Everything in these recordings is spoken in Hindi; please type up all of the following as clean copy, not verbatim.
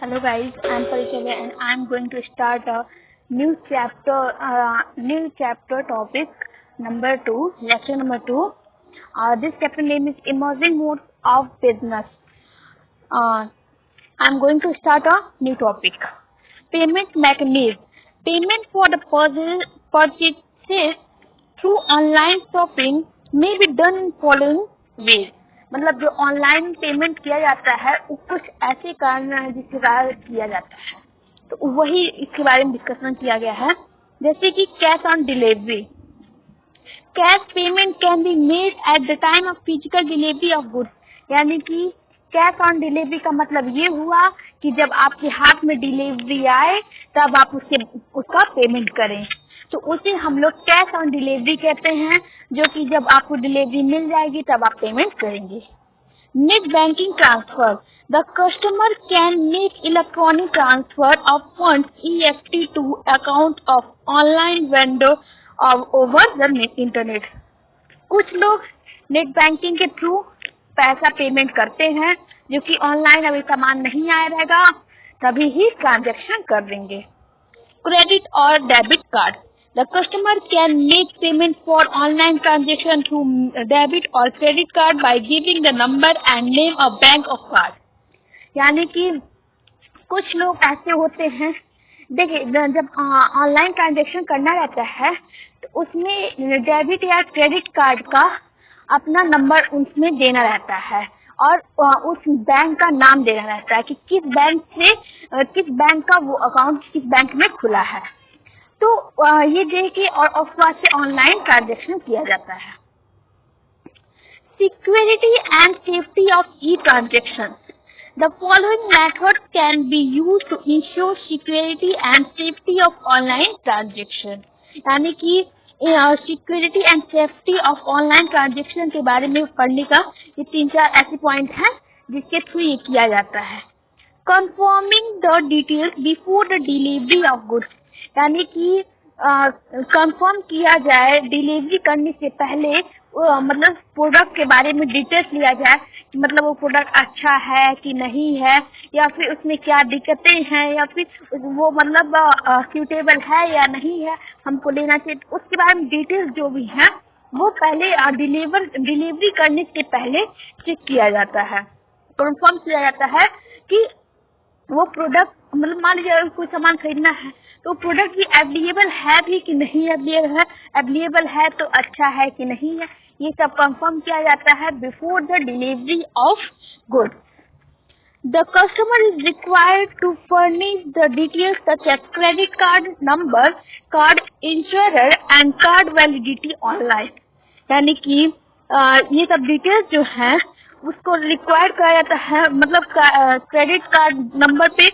Hello guys, I'm Parichay and I'm going to start a new chapter topic number 2, lecture number 2. This chapter name is Emerging Modes of Business. I'm going to start a new topic. Payment mechanism. Payment for the purchases through online shopping may be done in following ways. मतलब जो ऑनलाइन पेमेंट किया जाता है वो कुछ ऐसे कारण है जिसके द्वारा किया जाता है, तो वही इसके बारे में डिस्कशन किया गया है। जैसे कि cash on delivery. Cash payment can be made at the time of physical delivery of goods, यानी कि कैश ऑन डिलीवरी का मतलब ये हुआ कि जब आपके हाथ में डिलीवरी आए तब आप उसका पेमेंट करें, तो उसे हम लोग कैश ऑन डिलीवरी कहते हैं, जो कि जब आपको डिलीवरी मिल जाएगी तब आप पेमेंट करेंगे। Net banking transfer. The customer can make electronic transfer of funds EFT to account of online vendor over the internet. कुछ लोग नेट बैंकिंग के थ्रू पैसा पेमेंट करते हैं, जो कि ऑनलाइन अभी सामान नहीं आया रहेगा तभी ही ट्रांजैक्शन कर देंगे। क्रेडिट और debit card. The customer can make payment for online transaction through debit or credit card by giving the number and name of bank of card। यानी कि कुछ लोग ऐसे होते हैं, देखिए जब ऑनलाइन ट्रांजेक्शन करना रहता है तो उसमें डेबिट या क्रेडिट कार्ड का अपना नंबर उसमें देना रहता है और उस बैंक का नाम देना रहता है कि किस बैंक का वो अकाउंट किस बैंक में खुला है, तो ये दे के और उसके से ऑनलाइन ट्रांजेक्शन किया जाता है। Security and safety of e transaction. The following method can be used to ensure security and safety of online transaction. यानी कि security and safety of online transaction के बारे में पढ़ने का ये 3-4 ऐसे पॉइंट हैं जिसके थ्रू ये किया जाता है। Confirming the details before the delivery of goods, यानी कि कंफर्म किया जाए डिलीवरी करने से पहले, मतलब प्रोडक्ट के बारे में डिटेल्स लिया जाए कि मतलब वो प्रोडक्ट अच्छा है कि नहीं है, या फिर उसमें क्या दिक्कतें हैं, या फिर वो मतलब सूटेबल है या नहीं है, हमको लेना चाहिए। उसके बारे में डिटेल्स जो भी हैं वो पहले डिलीवरी करने से पहले चेक किया जाता है, कंफर्म किया जाता है कि वो प्रोडक्ट, मतलब मान लीजिए कोई सामान खरीदना है तो प्रोडक्ट भी अवेलेबल है भी कि नहीं अवेलेबल है तो अच्छा है कि नहीं है, ये सब कंफर्म किया जाता है before the delivery of goods. The customer is required to furnish the details such as credit card number, card insurer and card validity online. यानी कि ये सब डिटेल्स जो है उसको रिक्वायर करा जाता है, मतलब क्रेडिट कार्ड नंबर पे,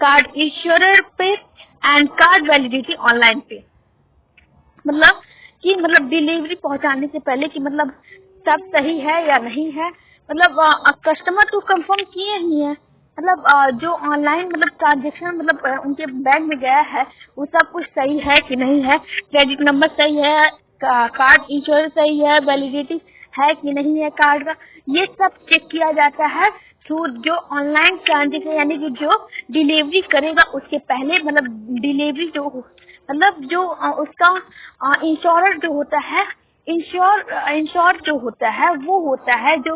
कार्ड इंश्योरर पे एंड कार्ड वैलिडिटी ऑनलाइन पे। मतलब कि डिलीवरी पहुंचाने से पहले कि मतलब सब सही है या नहीं है, मतलब कस्टमर तो कंफर्म किए ही है, मतलब जो ऑनलाइन ट्रांजेक्शन उनके बैंक में गया है वो सब कुछ सही है कि नहीं है, क्रेडिट नंबर सही है, कार्ड इंश्योरेंस सही है, वैलिडिटी है कि नहीं है कार्ड का, ये सब चेक किया जाता है थ्रू जो ऑनलाइन ट्रांजेक्शन, यानी कि जो डिलीवरी करेगा उसके पहले, डिलीवरी जो उसका इंश्योरर जो होता है, इंश्योर जो होता है वो होता है जो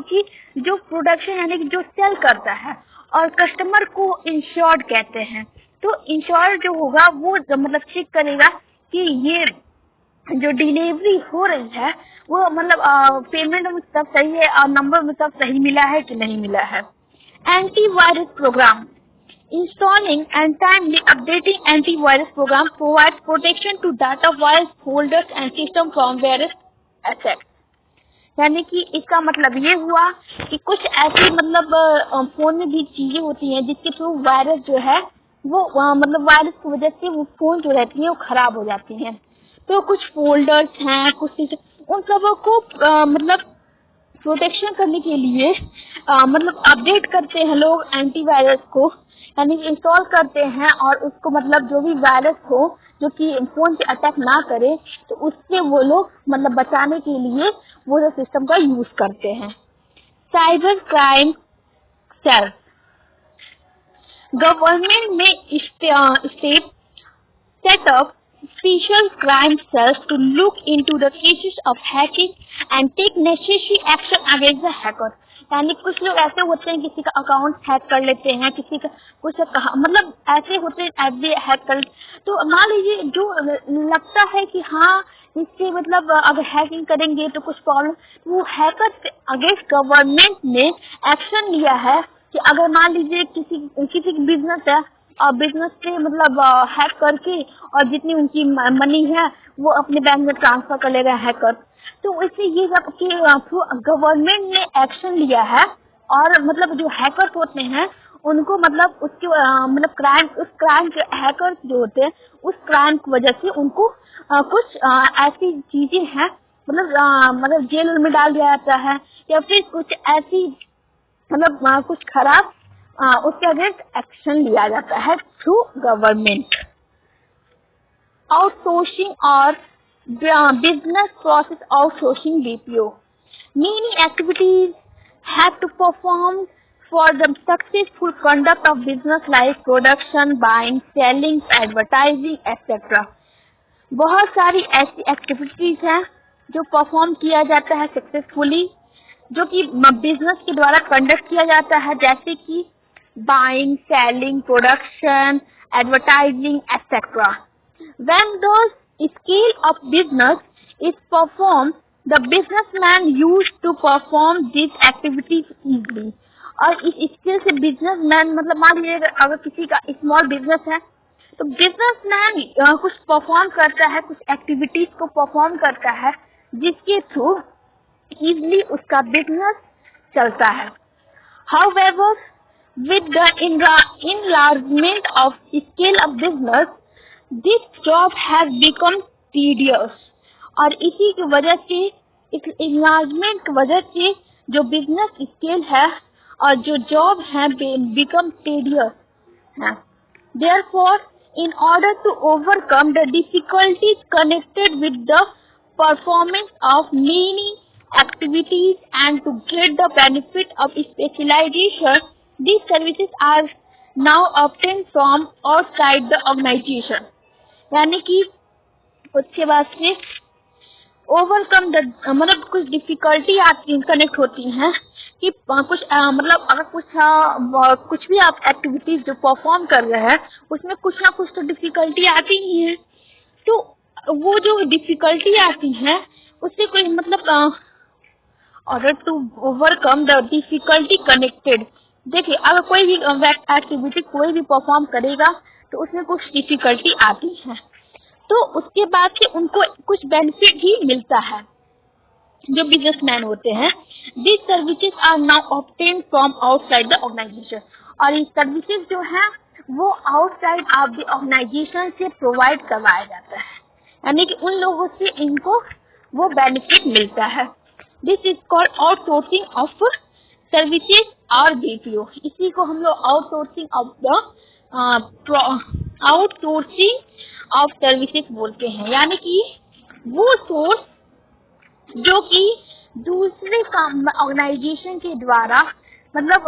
प्रोडक्शन यानी कि जो सेल करता है, और कस्टमर को इंश्योर्ड कहते हैं। तो इंश्योर जो होगा वो चेक करेगा कि ये जो डिलीवरी हो रही है वो पेमेंट में सब सही है और नंबर में सब सही मिला है कि नहीं मिला है। Antivirus program. Installing and timely updating antivirus program provides protection to data virus holders and system from various attacks। यानी कि इसका मतलब ये हुआ कि कुछ ऐसी फोन में भी चीजें होती हैं जिसके थ्रू वायरस जो है वो वायरस की वजह से वो फोन जो रहती है वो खराब हो जाती हैं। तो कुछ फोल्डर्स हैं, कुछ उन सबों को प्रोटेक्शन करने के लिए अपडेट करते हैं लोग एंटीवायरस को, यानी इंस्टॉल करते हैं और उसको जो भी वायरस हो जो कि फोन पे अटैक ना करे, तो उससे वो लोग बचाने के लिए वो सिस्टम का यूज करते हैं। Cyber crime cell. Government may set up special crime cells to look into the cases of hacking and take necessary action against the hacker. यानी कुछ लोग ऐसे होते हैं किसी का अकाउंट हैक कर लेते हैं, किसी का कुछ मतलब ऐसे होते हैं ऐसे हैक कर, तो मान लीजिए जो लगता है कि हाँ इससे मतलब अगर हैकिंग करेंगे तो कुछ प्रॉब्लम, वो हैकर से अगेंस्ट गवर्नमेंट ने एक्शन लिया है कि अगर मान लीजिए किसी की बिजनेस है और बिजनेस से मतलब हैक करके और जितनी उनकी मनी है वो अपने बैंक में ट्रांसफर कर ले रहा है हैकर, तो इससे ये सब कि गवर्नमेंट ने एक्शन लिया है और मतलब जो हैकर्स होते हैं उनको मतलब उसके मतलब उस क्राइम के हैकर्स जो होते हैं उस क्राइम की वजह से उनको कुछ ऐसी चीजें हैं मतलब जेल में डाल दिया जाता है या फिर कुछ ऐसी मतलब कुछ खराब उसके अगेंस्ट एक्शन लिया जाता है थ्रू गवर्नमेंट. आउटसोर्सिंग और business process outsourcing BPO. Many activities have to perform for the successful conduct of business like production, buying, selling, advertising, etc. बहुत सारी ऐसी एक्टिविटीज हैं जो परफॉर्म किया जाता है सक्सेसफुली, जो कि बिजनेस के द्वारा कंडक्ट किया जाता है, जैसे कि buying, selling, production, advertising etcetera. When the scale of business is performed, the businessman used to perform these activities easily. और इस स्केल से बिजनेसमैन मतलब मान लीजिए अगर किसी का स्मॉल बिजनेस है तो बिजनेसमैन कुछ परफॉर्म करता है, कुछ एक्टिविटीज को परफॉर्म करता है जिसके थ्रू इजली उसका बिजनेस चलता है. However, with the enlargement of scale of business, this job has become tedious. और इसी की वजह से इस enlargement की वजह से जो बिजनेस स्केल है और जो जॉब है become tedious है. Therefore, in order to overcome the difficulties connected with the performance of many activities and to get the benefit of specialization, these services are now obtained from outside the organization. यानी कि उसके बाद से ओवरकम द मतलब कुछ डिफिकल्टी आती कनेक्ट होती हैं कि कुछ मतलब अगर कुछ भी आप एक्टिविटीज जो परफॉर्म कर रहे हैं उसमें कुछ ना कुछ तो डिफिकल्टी आती ही है, तो वो जो डिफिकल्टी आती है उससे कोई मतलब order to overcome the difficulty connected. देखिए अगर कोई भी एक्टिविटी कोई भी परफॉर्म करेगा तो उसमें कुछ डिफिकल्टी आती है, तो उसके बाद से उनको कुछ बेनिफिट भी मिलता है जो बिजनेसमैन होते हैं. This services are now obtained from outside the organisation. और ये सर्विसेज जो है वो आउटसाइड ऑफ द ऑर्गेनाइजेशन से प्रोवाइड करवाया जाता है, यानी कि उन लोगों से इनको वो बेनिफिट मिलता है. This is called outsourcing of services और बीपीओ. इसी को हम लोग आउटसोर्सिंग ऑफ सर्विसेज बोलते हैं, यानी कि वो सोर्स जो कि दूसरे ऑर्गेनाइजेशन के द्वारा मतलब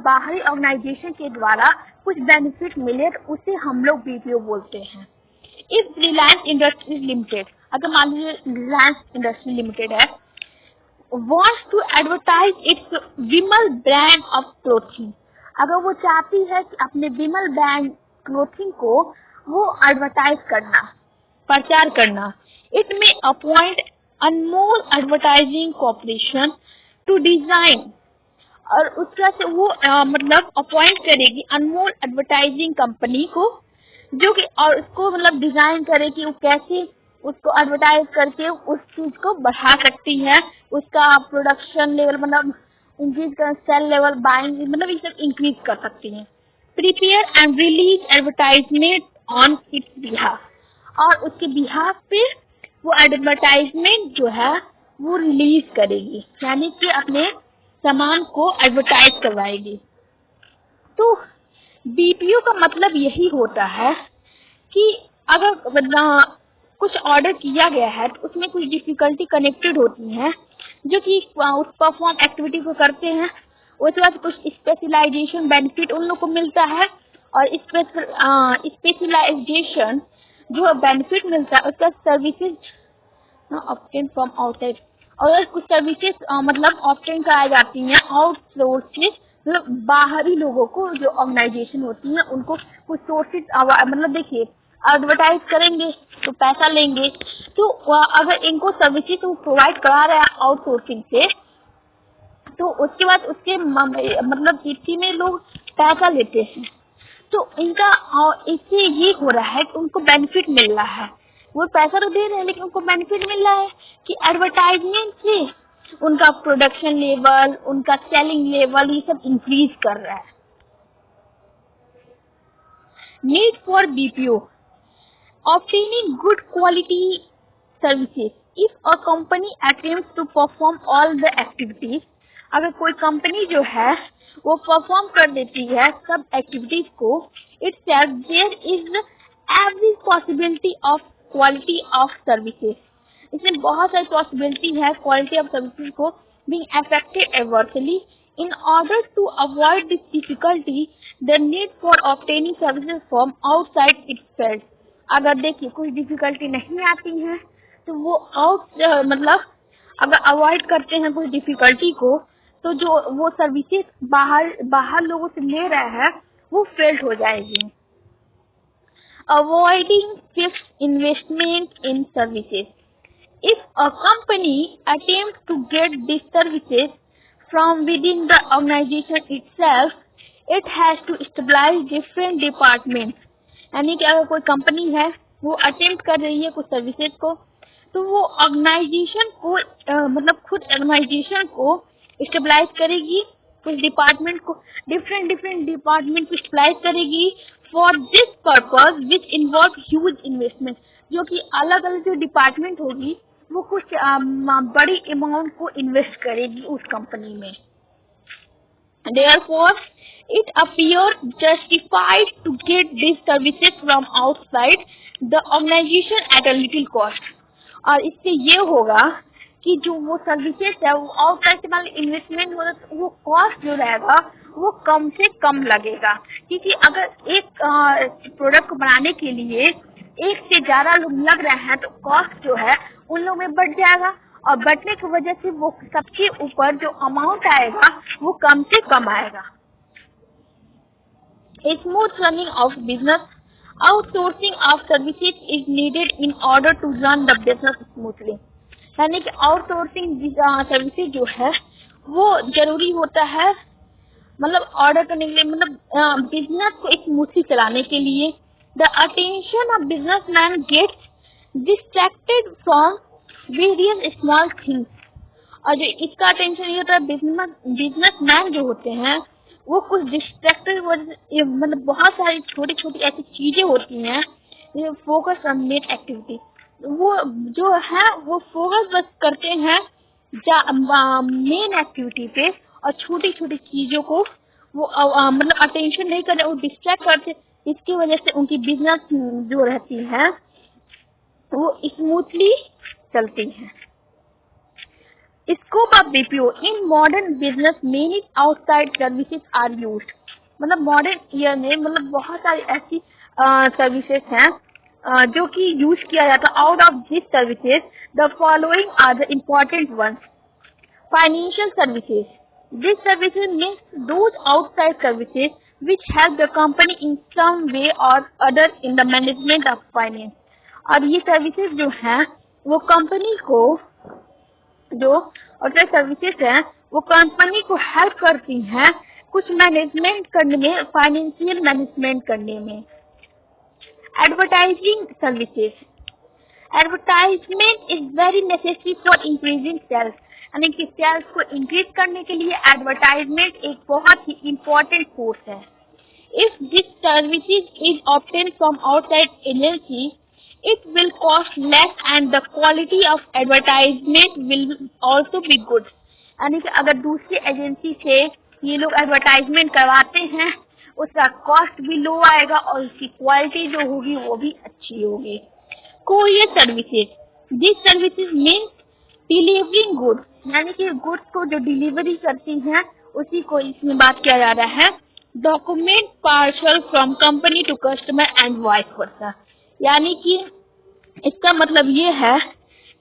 बाहरी ऑर्गेनाइजेशन के द्वारा कुछ बेनिफिट मिले तो उसे हम लोग बीपीओ बोलते हैं. इफ रिलायंस इंडस्ट्रीज लिमिटेड, अगर मान लीजिए रिलायंस इंडस्ट्री लिमिटेड है, wants to advertise its Vimal brand of clothing, अगर वो चाहती है कि अपने विमल ब्रांड क्लोथिंग को वो एडवर्टाइज करना, प्रचार करना, it may appoint Anmol advertising corporation to design, और उसका से वो मतलब अपॉइंट करेगी अनमोल एडवर्टाइजिंग कंपनी को जो कि और उसको मतलब डिजाइन करे कि वो कैसे उसको एडवर्टाइज करके उस चीज को बढ़ा सकती है, उसका प्रोडक्शन लेवल मतलब इंक्रीज कर, सेल लेवल, बाइंग मतलब ये सब इंक्रीज कर सकती है. Prepare and release advertisement on it's behalf, और उसके बिहाफ पे वो एडवर्टाइजमेंट जो है वो रिलीज करेगी, यानी कि अपने सामान को एडवर्टाइज करवाएगी. तो बीपीओ का मतलब यही होता है कि अगर कुछ ऑर्डर किया गया है तो उसमें कुछ डिफिकल्टी कनेक्टेड होती है जो कि उस परफॉर्म एक्टिविटी को करते हैं उसके बाद कुछ स्पेशलाइजेशन बेनिफिट उन लोग को मिलता है, और स्पेशलाइजेशन जो बेनिफिट मिलता है उसका सर्विसेज ऑब्टेन फ्रॉम आउटसाइड, और कुछ सर्विसेज मतलब ऑब्टेन कराई जाती हैं आउटसोर्सेज, मतलब बाहरी लोगों को, जो ऑर्गेनाइजेशन होती है उनको कुछ सोर्सेज, मतलब देखिए एडवर्टाइज करेंगे तो पैसा लेंगे, तो अगर इनको सर्विसेज प्रोवाइड करा रहे हैं आउटसोर्सिंग से, तो उसके बाद उसके मतलब इसी में लोग पैसा लेते हैं, तो इनका इससे ये हो रहा है कि उनको बेनिफिट मिल रहा है, वो पैसा तो दे रहे हैं लेकिन उनको बेनिफिट मिल रहा है कि एडवर्टाइजमेंट से उनका प्रोडक्शन लेवल, उनका सेलिंग लेवल ये सब इंक्रीज कर रहा है। Need for BPO, obtaining good quality services. If a company attempts to perform all the activities, अगर कोई कंपनी जो है वो परफॉर्म कर देती है सब एक्टिविटीज को, itself there is every possibility of quality of services. इसमें बहुत सारी पॉसिबिलिटी है क्वालिटी ऑफ सर्विसेज को being affected adversely. In order to avoid this difficulty, the need for obtaining services from outside is felt. अगर देखिए कुछ डिफिकल्टी नहीं आती है तो वो मतलब अगर अवॉइड करते हैं कुछ डिफिकल्टी को, तो जो वो सर्विसेज बाहर लोगों से ले रहा है वो फेल्ड हो जाएगी। Avoiding fixed investment in services, if a company attempts to get these services from within the organization itself, it has to establish different departments. यानी कि अगर कोई कंपनी है वो अटेम्प्ट कर रही है कुछ सर्विसेज को, तो वो ऑर्गेनाइजेशन को मतलब खुद ऑर्गेनाइजेशन को स्टेबलाइज करेगी, कुछ डिपार्टमेंट को डिफरेंट डिपार्टमेंट को स्टेबलाइज करेगी for this purpose which involve huge investment, जो कि अलग अलग जो डिपार्टमेंट होगी वो कुछ बड़ी अमाउंट को इन्वेस्ट करेगी उस कंपनी में। Therefore, it appears justified to get these services from outside the organization at a little cost. और इससे ये होगा कि जो वो सर्विसेज है वो आउटसाइड से वाले इन्वेस्टमेंट होगा तो वो कॉस्ट जो रहेगा वो कम से कम लगेगा, क्योंकि अगर एक प्रोडक्ट को बनाने के लिए एक से ज्यादा लोग लग रहे हैं तो कॉस्ट जो है उन लोगों में बढ़ जाएगा, और बढ़ने की वजह से वो सबके ऊपर जो अमाउंट आएगा वो कम से कम आएगा। Smooth running of business, outsourcing of services is needed in order to run the business smoothly. यानी कि आउटसोर्सिंग सर्विसेज जो है वो जरूरी होता है, मतलब ऑर्डर करने के लिए, मतलब बिजनेस को स्मूथली चलाने के लिए। The attention of businessman gets distracted from various small things, और जो इसका अटेंशन ये होता है बिजनेसमैन जो होते हैं वो कुछ डिस्ट्रैक्टेड, मतलब बहुत सारी छोटी छोटी ऐसी चीजें होती हैं, फोकस ऑन मेन एक्टिविटी, वो जो है वो फोकस बस करते हैं मेन एक्टिविटी पे, और छोटी छोटी चीजों को वो मतलब अटेंशन नहीं करते, वो डिस्ट्रैक्ट करते, इसकी वजह से उनकी बिजनेस जो रहती है वो स्मूथली चलती है। Scope of BPO, in modern business many outside services are used, मतलब मॉडर्न ईयर में मतलब बहुत सारी ऐसी सर्विसेज हैं जो कि यूज किया जाता है। Out of this services the following are the important ones. Financial services, this services means those outside services which help the company in some way or other in the management of finance, और ये सर्विसेज जो हैं वो कंपनी को, जो आउटसाइड सर्विसेज हैं वो कंपनी को हेल्प करती हैं कुछ मैनेजमेंट करने में, फाइनेंशियल मैनेजमेंट करने में। Advertising services, advertisement is very necessary for increasing sales, यानी कि सेल्स को इंक्रीज करने के लिए एडवर्टाइजमेंट एक बहुत ही इम्पोर्टेंट फोर्स है। If this services is obtain from outside agency, it will cost less and the quality of advertisement will also be good. यानी कि अगर दूसरी एजेंसी से ये लोग एडवर्टाइजमेंट करवाते हैं उसका कॉस्ट भी लो आएगा और उसकी क्वालिटी जो होगी वो भी अच्छी होगी। Courier services, this services means delivering goods, यानी कि गुड्स को जो डिलीवरी करती हैं उसी को इसमें बात किया जा रहा है। Document parcel from company to customer and vice versa, यानी कि इसका मतलब ये है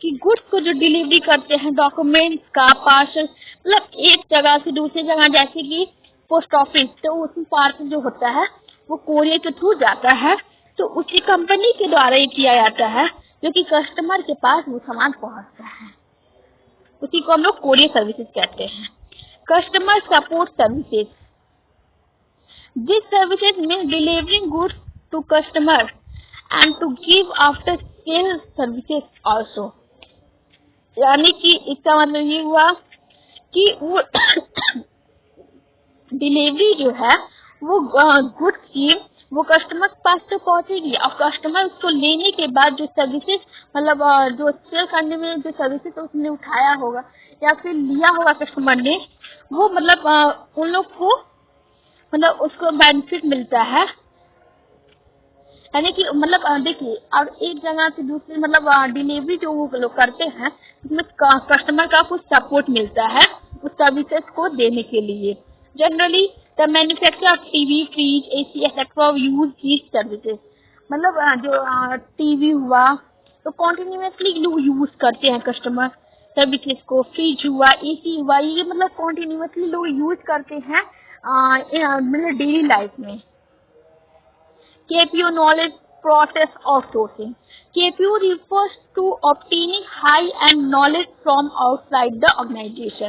कि गुड्स को जो डिलीवरी करते हैं डॉक्यूमेंट्स का पार्सल, मतलब एक जगह से दूसरी जगह, जैसे कि पोस्ट ऑफिस, तो उसमें पार्सल जो होता है वो कोरियर के थ्रू जाता है, तो उसी कंपनी के द्वारा ही किया जाता है, जो कि कस्टमर के पास वो सामान पहुंचता है। उसी को हम लोग कोरियर सर्विसेज कहते हैं। Customer support services, this services means delivering goods to customer and to give after sale services also, यानी कि इसका मतलब ये हुआ कि वो डिलीवरी जो है वो गुड्स की वो कस्टमर के पास तो पहुंचेगी, और कस्टमर उसको लेने के बाद जो सर्विसेज, मतलब जो सेल करने में जो सर्विसेज उसने उठाया होगा या फिर लिया होगा कस्टमर ने, वो मतलब उन लोग को मतलब उसको बेनिफिट मिलता है। यानी कि मतलब देखिए, अब एक जगह से दूसरी मतलब डिलीवरी जो वो लोग करते हैं उसमें कस्टमर का कुछ सपोर्ट मिलता है उस सर्विसेज को देने के लिए। Generally the manufacture of TV, fridge, AC etcetera use these services, मतलब जो टीवी हुआ तो कॉन्टिन्यूसली लोग यूज करते हैं कस्टमर सर्विसेज को, फ्रिज हुआ, एसी हुआ, ये मतलब कॉन्टिन्यूसली लोग यूज करते हैं मतलब डेली लाइफ में। KPO knowledge process outsourcing. KPO refers to obtaining high-end knowledge from outside the organization.